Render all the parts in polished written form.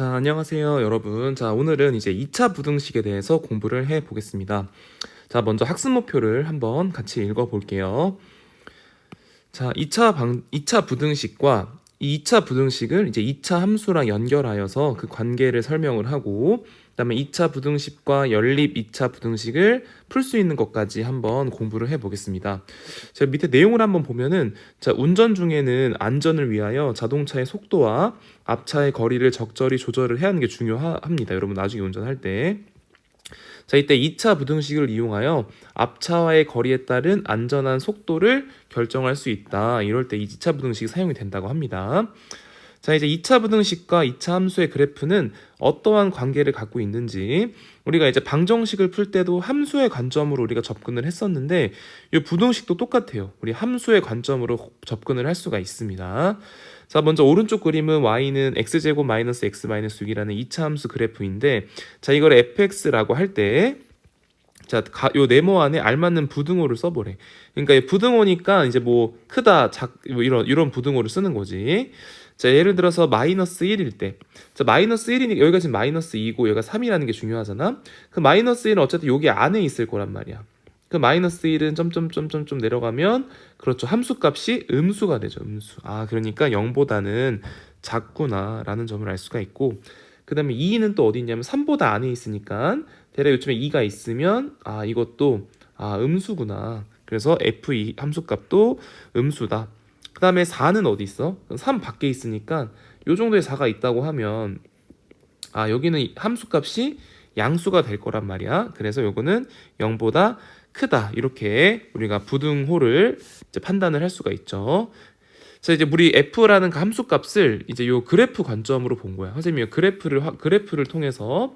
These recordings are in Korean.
자, 안녕하세요, 여러분. 자, 오늘은 이제 2차 부등식에 대해서 공부를 해 보겠습니다. 자, 먼저 학습 목표를 한번 같이 읽어 볼게요. 자, 2차 부등식과 이 2차 부등식을 이제 2차 함수랑 연결하여서 그 관계를 설명을 하고, 그다음에 2차 부등식과 연립 2차 부등식을 풀 수 있는 것까지 한번 공부를 해 보겠습니다. 제가 밑에 내용을 한번 보면은, 자, 운전 중에는 안전을 위하여 자동차의 속도와 앞차의 거리를 적절히 조절을 해야 하는 게 중요합니다. 여러분 나중에 운전할 때. 자, 이때 2차 부등식을 이용하여 앞차와의 거리에 따른 안전한 속도를 결정할 수 있다. 이럴 때 2차 부등식이 사용이 된다고 합니다. 자, 이제 2차 부등식과 2차 함수의 그래프는 어떠한 관계를 갖고 있는지, 우리가 이제 방정식을 풀 때도 함수의 관점으로 우리가 접근을 했었는데, 이 부등식도 똑같아요. 우리 함수의 관점으로 접근을 할 수가 있습니다. 자, 먼저 오른쪽 그림은 y는 x제곱 마이너스 x 마이너스 6이라는 2차 함수 그래프인데, 자, 이걸 fx라고 할 때, 자, 요 네모 안에 알맞는 부등호를 써보래. 그러니까 이 부등호니까 이제 뭐 크다, 뭐 이런 부등호를 쓰는 거지. 자, 예를 들어서 마이너스 1일 때, 자, 마이너스 1이니까 여기가 지금 마이너스 2고 여기가 3이라는 게 중요하잖아. 그 마이너스 1은 어쨌든 여기 안에 있을 거란 말이야. 그 마이너스 1은 점점점점점 내려가면, 그렇죠, 함수값이 음수가 되죠. 음수. 아, 그러니까 0보다는 작구나 라는 점을 알 수가 있고, 그 다음에 2는 또 어디 있냐면 3보다 안에 있으니까 대략 요즘에 2가 있으면, 아, 이것도 음수구나. 그래서 f2 함수값도 음수다. 그 다음에 4는 어디 있어? 3 밖에 있으니까 요 정도의 4가 있다고 하면, 아, 여기는 함수값이 양수가 될 거란 말이야. 그래서 요거는 0보다 크다. 이렇게 우리가 부등호를 이제 판단을 할 수가 있죠. 자, 이제 우리 f라는 그 함수값을 이제 요 그래프 관점으로 본 거야. 선생님이 그래프를 통해서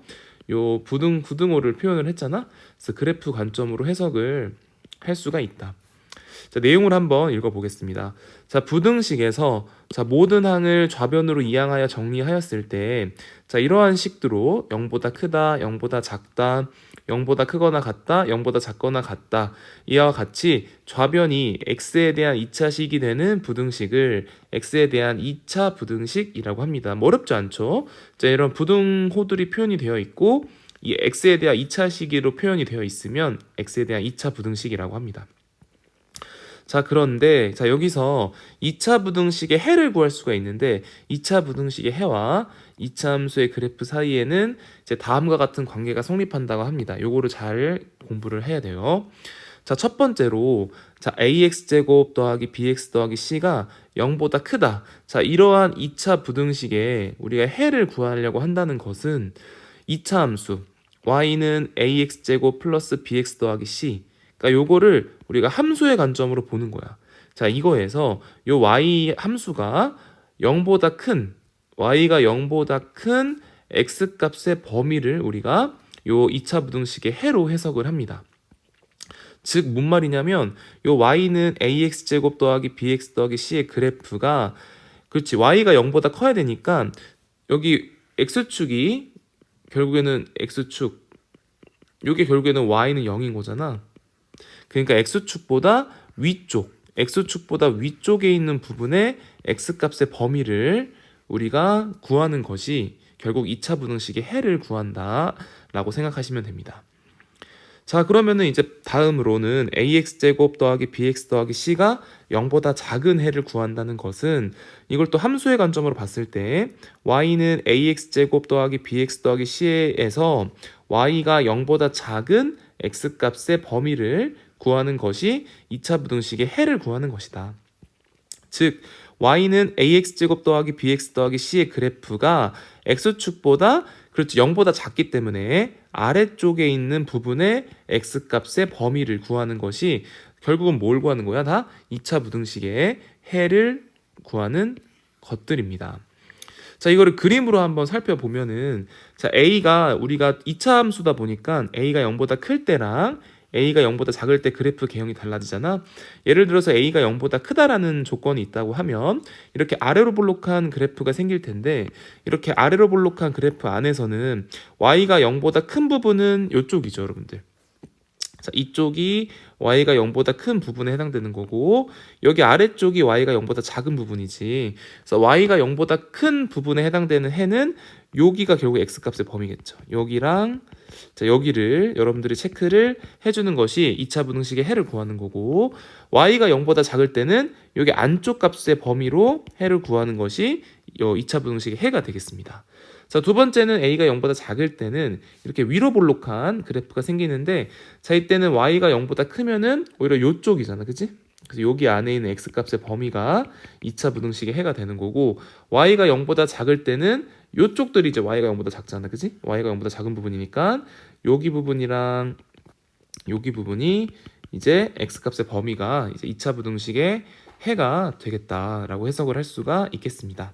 요 부등호를 표현을 했잖아. 그래서 그래프 관점으로 해석을 할 수가 있다. 자, 내용을 한번 읽어보겠습니다. 자, 부등식에서, 자, 모든 항을 좌변으로 이항하여 정리하였을 때, 자, 이러한 식으로 0보다 크다, 0보다 작다, 0보다 크거나 같다, 0보다 작거나 같다, 이와 같이 좌변이 x에 대한 2차식이 되는 부등식을 x에 대한 2차 부등식이라고 합니다. 뭐 어렵지 않죠? 자, 이런 부등호들이 표현이 되어 있고, 이 x에 대한 2차 시기로 표현이 되어 있으면 x에 대한 2차 부등식이라고 합니다. 자, 그런데 자, 여기서 2차 부등식의 해를 구할 수가 있는데, 2차 부등식의 해와 2차 함수의 그래프 사이에는 이제 다음과 같은 관계가 성립한다고 합니다. 요거를 잘 공부를 해야 돼요. 자, 첫 번째로, 자, ax제곱 더하기 bx 더하기 c가 0보다 크다. 자, 이러한 2차 부등식에 우리가 해를 구하려고 한다는 것은 2차 함수 y는 ax제곱 플러스 bx 더하기 c, 그러니까 요거를 우리가 함수의 관점으로 보는 거야. 자, 이거에서 요 y 함수가 0보다 큰, y가 0보다 큰 x 값의 범위를 우리가 요 2차 부등식의 해로 해석을 합니다. 즉, 뭔 말이냐면 요 y는 ax제곱 더하기 bx 더하기 c의 그래프가, 그렇지, y가 0보다 커야 되니까 여기 x축이 결국에는 x축, 요게 결국에는 y는 0인 거잖아. 그러니까 x축보다 위쪽에 있는 부분의 x값의 범위를 우리가 구하는 것이 결국 2차 부등식의 해를 구한다라고 생각하시면 됩니다. 자, 그러면은 이제 다음으로는 ax제곱 더하기 bx 더하기 c가 0보다 작은 해를 구한다는 것은, 이걸 또 함수의 관점으로 봤을 때 y는 ax제곱 더하기 bx 더하기 c에서 y가 0보다 작은 x값의 범위를 구하는 것이 2차 부등식의 해를 구하는 것이다. 즉, y는 ax제곱 더하기 bx 더하기 c의 그래프가 x축보다, 그렇지, 0보다 작기 때문에 아래쪽에 있는 부분의 x값의 범위를 구하는 것이 결국은 뭘 구하는 거야? 다 2차 부등식의 해를 구하는 것들입니다. 자, 이거를 그림으로 한번 살펴보면은, 자, a가 우리가 2차 함수다 보니까 a가 0보다 클 때랑 a가 0보다 작을 때 그래프 개형이 달라지잖아. 예를 들어서 a가 0보다 크다라는 조건이 있다고 하면 이렇게 아래로 볼록한 그래프가 생길 텐데, 이렇게 아래로 볼록한 그래프 안에서는 y가 0보다 큰 부분은 이쪽이죠, 여러분들. 자, 이쪽이 y가 0보다 큰 부분에 해당되는 거고 여기 아래쪽이 y가 0보다 작은 부분이지. 그래서 y가 0보다 큰 부분에 해당되는 해는 여기가 결국 x값의 범위겠죠. 여기랑 자, 여기를 여러분들이 체크를 해주는 것이 2차 부등식의 해를 구하는 거고 y가 0보다 작을 때는 여기 안쪽 값의 범위로 해를 구하는 것이 2차 부등식의 해가 되겠습니다. 자, 두 번째는 a가 0보다 작을 때는 이렇게 위로 볼록한 그래프가 생기는데 자, 이때는 y가 0보다 크면은 오히려 요쪽이잖아, 그치? 그래서 여기 안에 있는 x값의 범위가 2차 부등식의 해가 되는 거고 y가 0보다 작을 때는 요쪽들이 이제 y가 0보다 작잖아, 그치? y가 0보다 작은 부분이니까 여기 부분이랑 여기 부분이 이제 x값의 범위가 이제 2차 부등식의 해가 되겠다라고 해석을 할 수가 있겠습니다.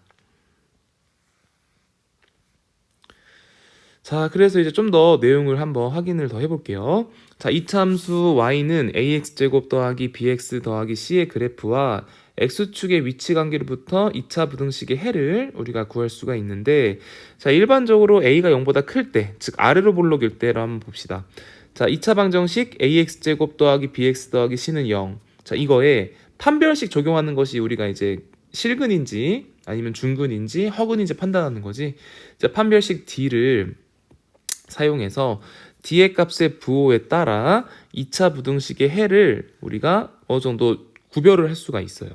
자, 그래서 이제 좀 더 내용을 한번 확인을 더 해볼게요. 자, 이차함수 y는 ax제곱 더하기 bx 더하기 c의 그래프와 x축의 위치 관계로부터 2차 부등식의 해를 우리가 구할 수가 있는데 자, 일반적으로 a가 0보다 클 때, 즉 아래로 볼록일 때를 한번 봅시다. 자, 2차 방정식 ax제곱 더하기 bx 더하기 c는 0. 자, 이거에 판별식 적용하는 것이 우리가 이제 실근인지 아니면 중근인지 허근인지 판단하는 거지. 자, 판별식 d를 사용해서 d의 값의 부호에 따라 2차 부등식의 해를 우리가 어느 정도 구별을 할 수가 있어요.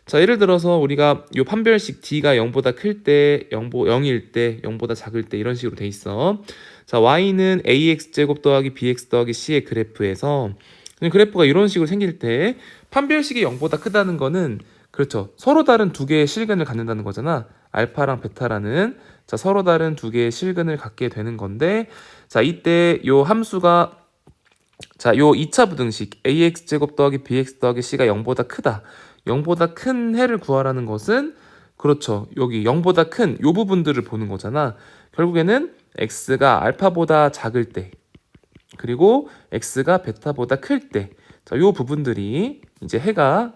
자, 예를 들어서 우리가 이 판별식 d가 0보다 클 때, 0일 때, 0보다 작을 때 이런 식으로 돼 있어. 자, y는 ax제곱 더하기 bx 더하기 c의 그래프에서 그래프가 이런 식으로 생길 때 판별식이 0보다 크다는 거는 그렇죠. 서로 다른 두 개의 실근을 갖는다는 거잖아. 알파랑 베타라는 자, 서로 다른 두 개의 실근을 갖게 되는 건데 자, 이때 요 함수가 자, 요 2차 부등식 ax제곱 더하기 bx 더하기 c가 0보다 크다. 0보다 큰 해를 구하라는 것은 그렇죠. 여기 0보다 큰 요 부분들을 보는 거잖아. 결국에는 x가 알파보다 작을 때 그리고 x가 베타보다 클 때 자, 요 부분들이 이제 해가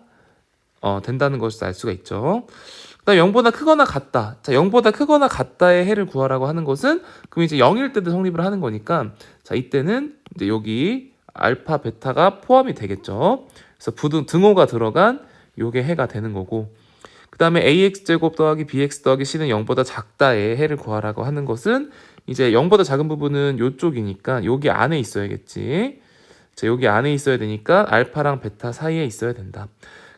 된다는 것을 알 수가 있죠. 그다음 0보다 크거나 같다. 자, 0보다 크거나 같다의 해를 구하라고 하는 것은 그럼 이제 0일 때도 성립을 하는 거니까 자, 이때는 이제 여기 알파, 베타가 포함이 되겠죠. 그래서 등호가 들어간 요게 해가 되는 거고 그다음에 ax제곱 더하기 bx 더하기 c는 0보다 작다의 해를 구하라고 하는 것은 이제 0보다 작은 부분은 요쪽이니까 여기 안에 있어야겠지. 자, 여기 안에 있어야 되니까 알파랑 베타 사이에 있어야 된다.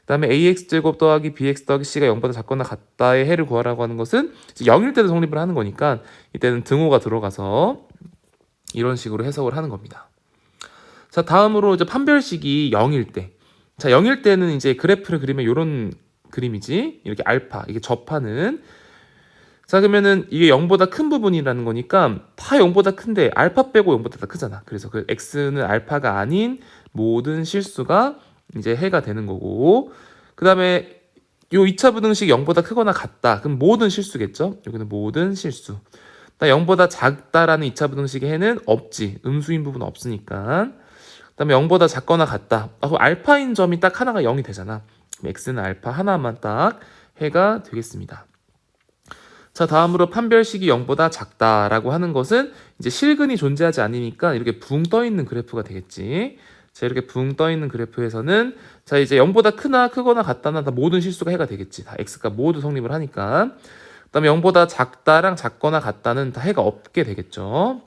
그 다음에 ax제곱 더하기 bx 더하기 c가 0보다 작거나 같다의 해를 구하라고 하는 것은 0일 때도 성립을 하는 거니까 이때는 등호가 들어가서 이런 식으로 해석을 하는 겁니다. 자, 다음으로 이제 판별식이 0일 때. 자, 0일 때는 이제 그래프를 그리면 이런 그림이지. 이렇게 알파, 이게 접하는. 자, 그러면은 이게 0보다 큰 부분이라는 거니까 다 0보다 큰데 알파 빼고 0보다 다 크잖아. 그래서 그 x는 알파가 아닌 모든 실수가 이제 해가 되는 거고 그 다음에 요 2차 부등식 0보다 크거나 같다. 그럼 모든 실수겠죠. 여기는 모든 실수. 0보다 작다라는 2차 부등식의 해는 없지. 음수인 부분은 없으니까. 그 다음에 0보다 작거나 같다. 그럼 알파인 점이 딱 하나가 0이 되잖아. x는 알파 하나만 딱 해가 되겠습니다. 자, 다음으로 판별식이 0보다 작다라고 하는 것은 이제 실근이 존재하지 않으니까 이렇게 붕 떠 있는 그래프가 되겠지. 자, 이렇게 붕 떠 있는 그래프에서는 자, 이제 0보다 크거나 같다나 다 모든 실수가 해가 되겠지. 다 x가 모두 성립을 하니까. 그다음에 0보다 작다랑 작거나 같다는 다 해가 없게 되겠죠.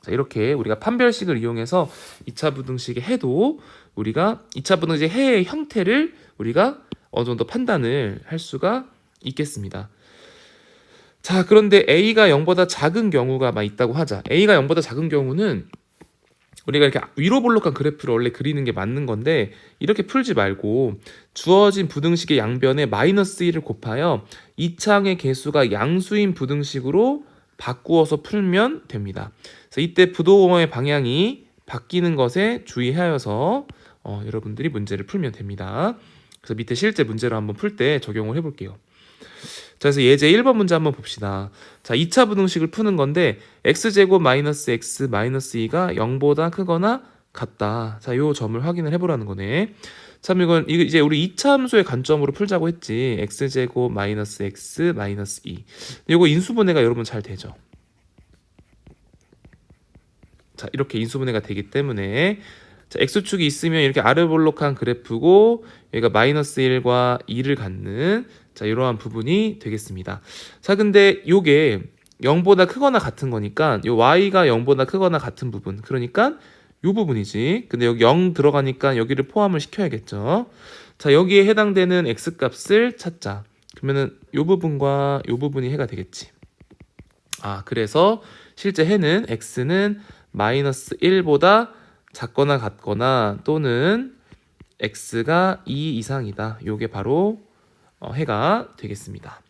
자, 이렇게 우리가 판별식을 이용해서 2차 부등식의 해도 우리가 2차 부등식의 해의 형태를 우리가 어느 정도 판단을 할 수가 있겠습니다. 자, 그런데 a가 0보다 작은 경우가 막 있다고 하자. a가 0보다 작은 경우는 우리가 이렇게 위로 볼록한 그래프를 원래 그리는 게 맞는 건데 이렇게 풀지 말고 주어진 부등식의 양변에 마이너스 1을 곱하여 2차항의 개수가 양수인 부등식으로 바꾸어서 풀면 됩니다. 그래서 이때 부동호의 방향이 바뀌는 것에 주의하여서 여러분들이 문제를 풀면 됩니다. 그래서 밑에 실제 문제로 한번 풀 때 적용을 해볼게요. 자, 그래서 예제 1번 문제 한번 봅시다. 자, 2차 부등식을 푸는 건데 x제곱 마이너스 x 마이너스 2가 0보다 크거나 같다. 자, 요 점을 확인을 해보라는 거네. 참 이건 이제 우리 2차 함수의 관점으로 풀자고 했지. x제곱 마이너스 x 마이너스 2. 이거 인수분해가 여러분 잘 되죠. 자, 이렇게 인수분해가 되기 때문에 자, x축이 있으면 이렇게 아르볼록한 그래프고 여기가 마이너스 1과 2를 갖는 자, 이러한 부분이 되겠습니다. 자, 근데 요게 0보다 크거나 같은 거니까 요 y가 0보다 크거나 같은 부분, 그러니까 요 부분이지. 근데 여기 0 들어가니까 여기를 포함을 시켜야겠죠. 자, 여기에 해당되는 x값을 찾자. 그러면은 요 부분과 요 부분이 해가 되겠지. 아, 그래서 실제 해는 x는 마이너스 1보다 작거나 같거나 또는 x가 2 이상이다. 요게 바로 해가 되겠습니다.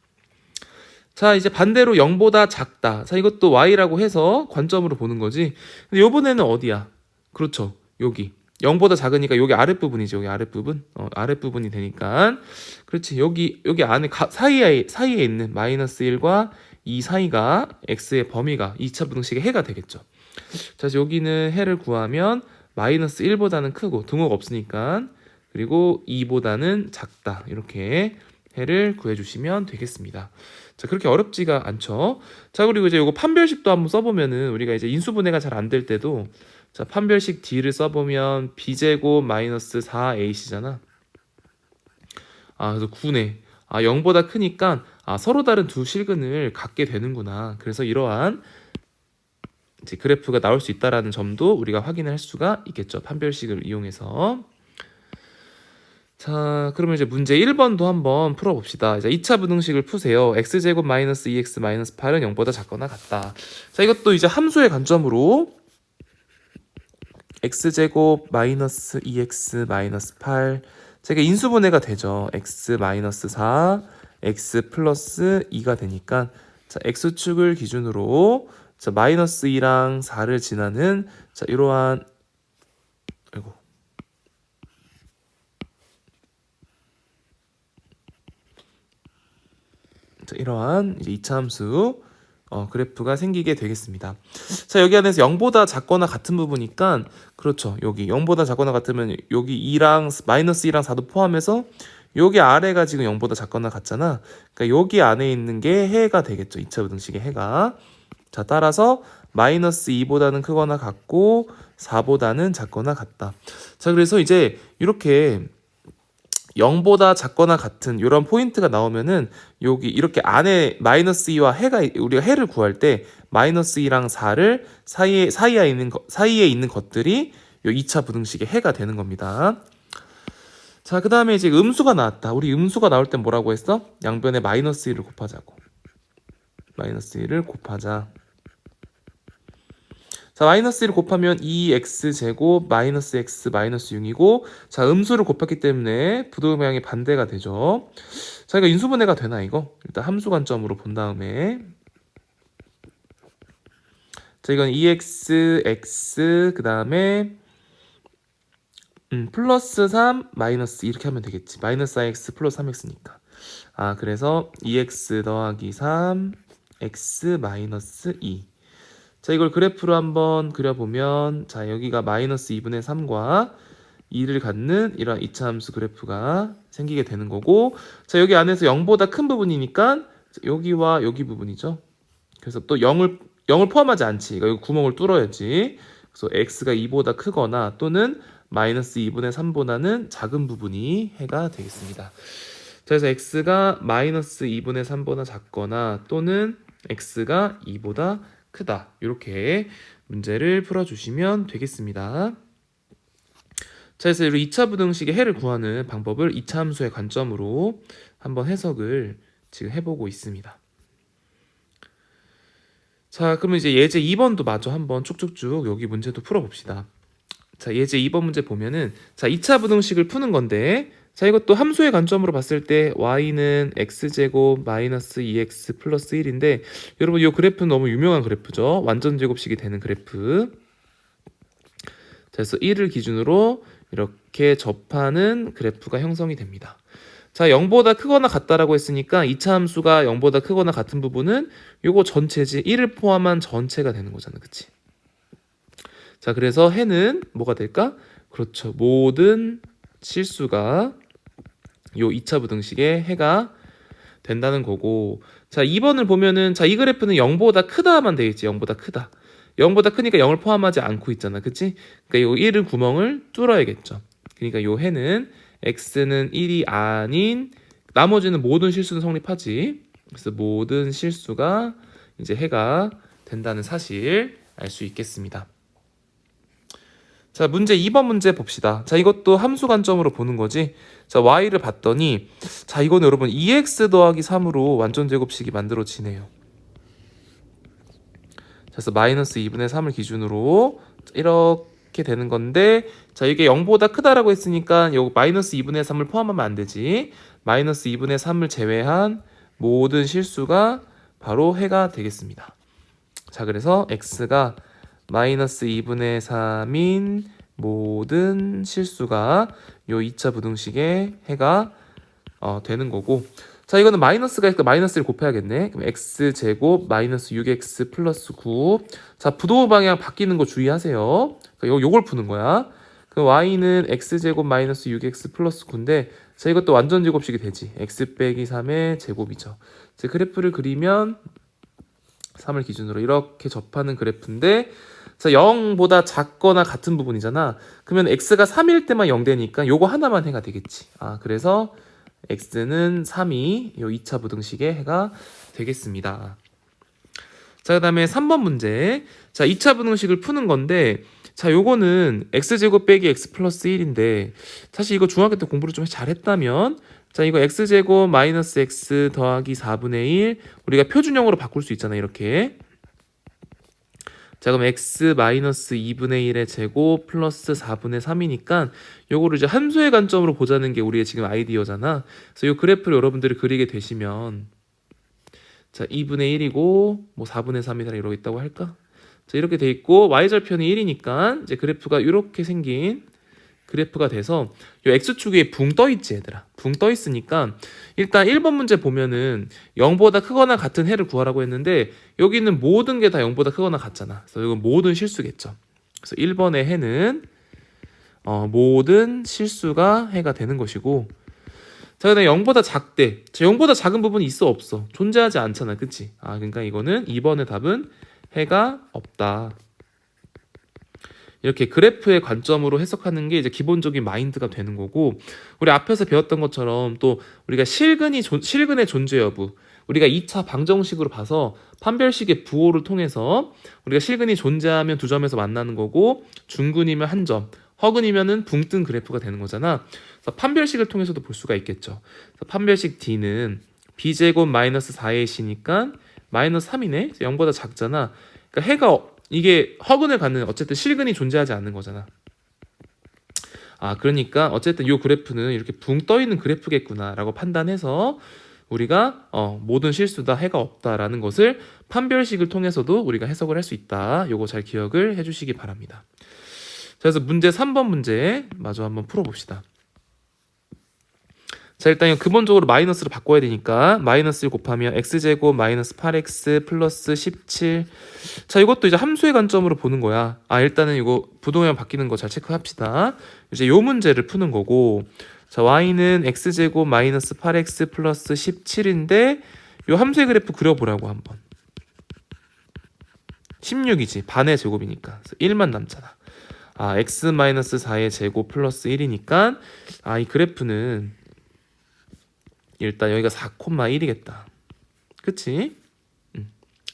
자, 이제 반대로 0보다 작다. 자, 이것도 y라고 해서 관점으로 보는 거지. 근데 요번에는 어디야? 그렇죠. 여기. 0보다 작으니까 여기 아랫부분이지. 여기 아랫부분. 아랫부분이 되니까. 그렇지. 여기 안에 사이에 있는 마이너스 1과 2 사이가 x의 범위가 2차 부등식의 해가 되겠죠. 자, 그래서 여기는 해를 구하면 마이너스 1보다는 크고 등호가 없으니까, 그리고 2보다는 작다. 이렇게 해를 구해주시면 되겠습니다. 자, 그렇게 어렵지가 않죠. 자, 그리고 이제 요거 판별식도 한번 써보면은 우리가 이제 인수분해가 잘 안 될 때도 자, 판별식 D를 써보면 B제곱 마이너스 4AC잖아. 아, 그래서 9네. 아, 0보다 크니까 서로 다른 두 실근을 갖게 되는구나. 그래서 이러한 이제 그래프가 나올 수 있다라는 점도 우리가 확인할 수가 있겠죠. 판별식을 이용해서. 자, 그러면 이제 문제 1번도 한번 풀어봅시다. 이제 2차 부등식을 푸세요. x제곱 마이너스 2x 마이너스 8은 0보다 작거나 같다. 자, 이것도 이제 함수의 관점으로 x제곱 마이너스 2x 마이너스 8, 제가 인수분해가 되죠. x 마이너스 4, x 플러스 2가 되니까 자, x축을 기준으로 자, 마이너스 2랑 4를 지나는 자, 이러한 자, 이러한 이제 2차 함수 그래프가 생기게 되겠습니다. 자, 여기 안에서 0보다 작거나 같은 부분이니까 그렇죠. 여기 0보다 작거나 같으면 여기 2랑 마이너스 2랑 4도 포함해서 여기 아래가 지금 0보다 작거나 같잖아. 그러니까 여기 안에 있는 게 해가 되겠죠. 2차 부등식의 해가. 자, 따라서 마이너스 2보다는 크거나 같고 4보다는 작거나 같다. 자, 그래서 이제 이렇게 0보다 작거나 같은 이런 포인트가 나오면은 여기 이렇게 안에 마이너스 2와 해가 우리가 해를 구할 때 마이너스 2랑 4를 사이에 있는 것들이 요 2차 부등식의 해가 되는 겁니다. 자, 그 다음에 이제 음수가 나왔다. 우리 음수가 나올 땐 뭐라고 했어? 양변에 마이너스 1을 곱하자고. 마이너스 1을 곱하자. 자, 마이너스 1을 곱하면 2x제곱 마이너스 x 마이너스 6이고 자, 음수를 곱했기 때문에 부등호방향이 반대가 되죠. 자, 이거 인수분해가 되나 이거? 일단 함수 관점으로 본 다음에 자, 이건 2x, x 그 다음에 플러스 3 마이너스 이렇게 하면 되겠지. 마이너스 4x 플러스 3x니까. 아, 그래서 2x 더하기 3 x 마이너스 2. 자, 이걸 그래프로 한번 그려보면 자, 여기가 마이너스 2분의 3과 2를 갖는 이런 2차 함수 그래프가 생기게 되는 거고 자, 여기 안에서 0보다 큰 부분이니까 여기와 여기 부분이죠. 그래서 또 0을 포함하지 않지. 여기 구멍을 뚫어야지. 그래서 x가 2보다 크거나 또는 마이너스 2분의 3보다는 작은 부분이 해가 되겠습니다. 자, 그래서 x가 마이너스 2분의 3보다 작거나 또는 x가 2보다 크다. 이렇게 문제를 풀어주시면 되겠습니다. 자, 그래서 2차 부등식의 해를 구하는 방법을 2차 함수의 관점으로 한번 해석을 지금 해보고 있습니다. 자, 그러면 이제 예제 2번도 마저 한번 쭉쭉쭉 여기 문제도 풀어봅시다. 자, 예제 2번 문제 보면은 자, 2차 부등식을 푸는 건데 자, 이것도 함수의 관점으로 봤을 때 y는 x제곱 마이너스 2x 플러스 1인데 여러분 이 그래프는 너무 유명한 그래프죠. 완전 제곱식이 되는 그래프. 자, 그래서 1을 기준으로 이렇게 접하는 그래프가 형성이 됩니다. 자, 0보다 크거나 같다라고 했으니까 2차 함수가 0보다 크거나 같은 부분은 요거 전체지 1을 포함한 전체가 되는 거잖아. 그치? 자, 그래서 해는 뭐가 될까? 그렇죠. 모든 실수가 요 2차 부등식의 해가 된다는 거고 자, 2번을 보면은 자, 이 그래프는 0보다 크다만 되겠지. 0보다 크다. 0보다 크니까 0을 포함하지 않고 있잖아. 그치? 그러니까 이 1은 구멍을 뚫어야겠죠. 그러니까 요 해는 x는 1이 아닌 나머지는 모든 실수는 성립하지. 그래서 모든 실수가 이제 해가 된다는 사실 알 수 있겠습니다. 자, 문제 2번 문제 봅시다. 자, 이것도 함수 관점으로 보는 거지. 자, y를 봤더니 자, 이거는 여러분 2x 더하기 3으로 완전 제곱식이 만들어지네요. 그래서 마이너스 2분의 3을 기준으로 이렇게 되는 건데, 자, 이게 0보다 크다라고 했으니까 요 마이너스 2분의 3을 포함하면 안 되지. 마이너스 2분의 3을 제외한 모든 실수가 바로 해가 되겠습니다. 자, 그래서 x가 마이너스 2분의 3인 모든 실수가 요 2차 부등식의 해가 되는 거고, 자, 이거는 마이너스가 있으니까 마이너스를 곱해야겠네. 그럼 x제곱 마이너스 6x 플러스 9. 자, 부도 방향 바뀌는 거 주의하세요. 그러니까 요걸 푸는 거야. 그럼 y는 x제곱 마이너스 6x 플러스 9인데, 자, 이것도 완전 제곱식이 되지. x 빼기 3의 제곱이죠. 제 그래프를 그리면 3을 기준으로 이렇게 접하는 그래프인데, 자, 0보다 작거나 같은 부분이잖아. 그러면 x가 3일 때만 0 되니까 요거 하나만 해가 되겠지. 그래서 x는 3이 요 2차 부등식의 해가 되겠습니다. 자, 그 다음에 3번 문제. 자, 2차 부등식을 푸는 건데, 자, 요거는 x제곱 빼기 x 플러스 1인데, 사실 이거 중학교 때 공부를 좀 잘했다면, 자, 이거 x제곱 마이너스 x 더하기 4분의 1, 우리가 표준형으로 바꿀 수 있잖아, 이렇게. 자, 그럼 x 마이너스 2분의 1의 제곱 플러스 4분의 3이니까 요거를 이제 함수의 관점으로 보자는 게 우리의 지금 아이디어잖아. 그래서 요 그래프를 여러분들이 그리게 되시면, 자, 2분의 1이고 뭐 4분의 3이다 이러고 있다고 할까? 자, 이렇게 돼 있고 y절편이 1이니까 이제 그래프가 이렇게 생긴 그래프가 돼서 요 x축 위에 붕 떠 있지, 얘들아. 붕 떠 있으니까 일단 1번 문제 보면은 0보다 크거나 같은 해를 구하라고 했는데, 여기는 모든 게 다 0보다 크거나 같잖아. 그래서 이건 모든 실수겠죠. 그래서 1번의 해는 모든 실수가 해가 되는 것이고, 자, 그다음에 0보다 작대. 자, 0보다 작은 부분이 있어 없어? 존재하지 않잖아. 그치? 그러니까 이거는 2번의 답은 해가 없다. 이렇게 그래프의 관점으로 해석하는 게 이제 기본적인 마인드가 되는 거고, 우리 앞에서 배웠던 것처럼 또 우리가 실근의 존재 여부, 우리가 2차 방정식으로 봐서 판별식의 부호를 통해서 우리가 실근이 존재하면 두 점에서 만나는 거고, 중근이면 한 점, 허근이면은 붕 뜬 그래프가 되는 거잖아. 그래서 판별식을 통해서도 볼 수가 있겠죠. 그래서 판별식 D는 b제곱 마이너스 4의 c니까 마이너스 3이네. 0보다 작잖아. 그러니까 해가 이게 허근을 갖는 어쨌든 실근이 존재하지 않는 거잖아. 그러니까 어쨌든 이 그래프는 이렇게 붕 떠 있는 그래프겠구나라고 판단해서 우리가 모든 실수 다 해가 없다라는 것을 판별식을 통해서도 우리가 해석을 할 수 있다. 요거 잘 기억을 해주시기 바랍니다. 자, 그래서 문제 3번 문제 마저 한번 풀어봅시다. 자, 일단 이거 근본적으로 마이너스로 바꿔야 되니까 마이너스 1 곱하면 x제곱 마이너스 8x 플러스 17. 자, 이것도 이제 함수의 관점으로 보는 거야. 일단은 이거 부동형 바뀌는 거 잘 체크합시다. 이제 요 문제를 푸는 거고, 자, y는 x제곱 마이너스 8x 플러스 17인데 요 함수의 그래프 그려보라고 한번. 16이지. 반의 제곱이니까. 그래서 1만 남잖아. x 마이너스 4의 제곱 플러스 1이니까 이 그래프는 일단 여기가 4,1이겠다. 그치?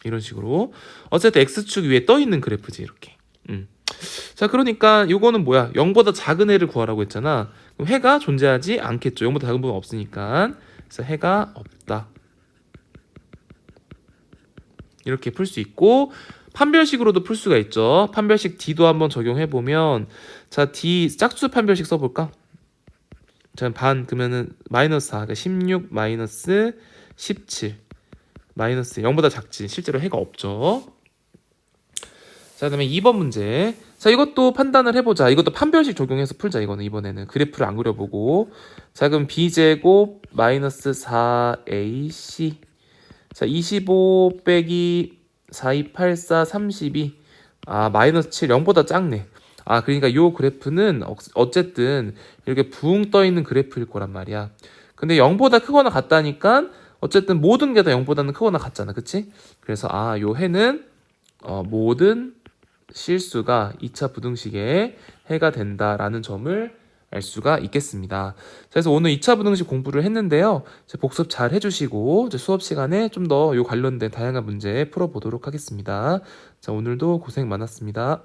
이런 식으로. 어쨌든 x축 위에 떠 있는 그래프지, 이렇게. 자, 그러니까 이거는 뭐야? 0보다 작은 해를 구하라고 했잖아. 그럼 해가 존재하지 않겠죠. 0보다 작은 부분 없으니까. 그래서 해가 없다. 이렇게 풀 수 있고, 판별식으로도 풀 수가 있죠. 판별식 D도 한번 적용해 보면, 자, D 짝수 판별식 써볼까? 자, 그러면은 마이너스 4, 그러니까 16 마이너스 17 마이너스 0보다 작지. 실제로 해가 없죠. 자, 그다음에 2번 문제. 자, 이것도 판단을 해보자. 이것도 판별식 적용해서 풀자. 이거는 이번에는 그래프를 안 그려보고. 자, 그럼 b제곱 마이너스 4ac. 자, 25 빼기 4284 32. 마이너스 7 0보다 작네. 그러니까 요 그래프는 어쨌든 이렇게 붕 떠 있는 그래프일 거란 말이야. 근데 0보다 크거나 같다니까 어쨌든 모든 게 다 0보다는 크거나 같잖아. 그치? 그래서 요 해는 모든 실수가 2차 부등식에 해가 된다라는 점을 알 수가 있겠습니다. 그래서 오늘 2차 부등식 공부를 했는데요. 복습 잘 해주시고 수업 시간에 좀 더 요 관련된 다양한 문제 풀어보도록 하겠습니다. 자, 오늘도 고생 많았습니다.